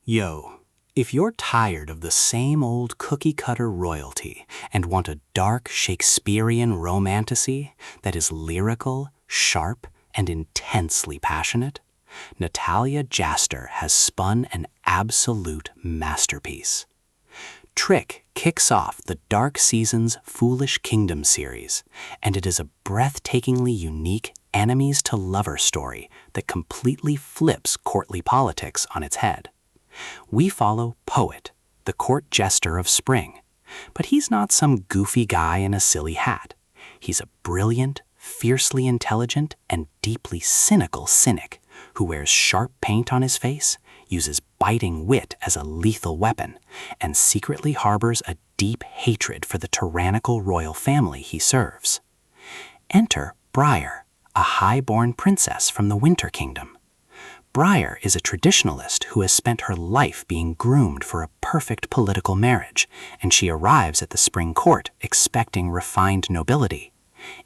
Yo, if you're tired of the same old cookie-cutter royalty and want a dark Shakespearean romantasy that is lyrical, sharp, and intensely passionate, Natalia Jaster has spun an absolute masterpiece. Trick kicks off the Dark Seasons Foolish Kingdom series, and it is a breathtakingly unique enemies-to-lover story that completely flips courtly politics on its head. We follow Poet, the court jester of spring, but he's not some goofy guy in a silly hat. He's a brilliant, fiercely intelligent, and deeply cynical cynic who wears sharp paint on his face, uses biting wit as a lethal weapon, and secretly harbors a deep hatred for the tyrannical royal family he serves. Enter Briar, a high-born princess from the Winter Kingdom. Briar is a traditionalist who has spent her life being groomed for a perfect political marriage, and she arrives at the spring court expecting refined nobility.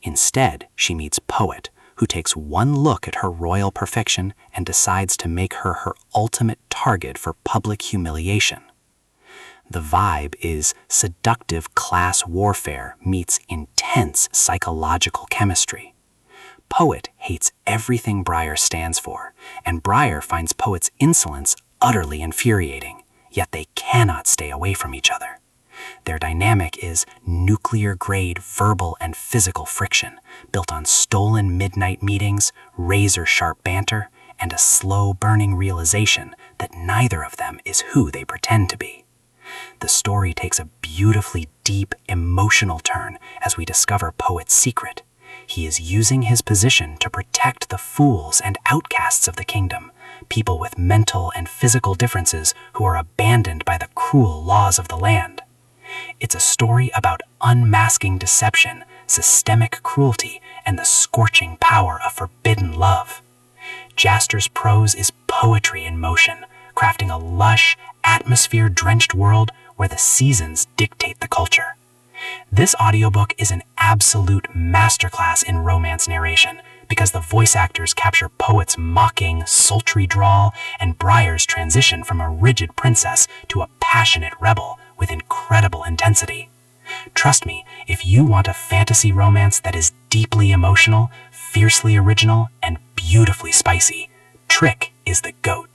Instead, she meets Poet, who takes one look at her royal perfection and decides to make her her ultimate target for public humiliation. The vibe is seductive class warfare meets intense psychological chemistry. Poet hates everything Briar stands for, and Briar finds Poet's insolence utterly infuriating, yet they cannot stay away from each other. Their dynamic is nuclear-grade verbal and physical friction, built on stolen midnight meetings, razor-sharp banter, and a slow-burning realization that neither of them is who they pretend to be. The story takes a beautifully deep, emotional turn as we discover Poet's secret. He is using his position to protect the fools and outcasts of the kingdom, people with mental and physical differences who are abandoned by the cruel laws of the land. It's a story about unmasking deception, systemic cruelty, and the scorching power of forbidden love. Jaster's prose is poetry in motion, crafting a lush, atmosphere-drenched world where the seasons dictate the culture. This audiobook is an absolute masterclass in romance narration because the voice actors capture Poet's mocking, sultry drawl and Briar's transition from a rigid princess to a passionate rebel with incredible intensity. Trust me, if you want a fantasy romance that is deeply emotional, fiercely original, and beautifully spicy, Trick is the GOAT.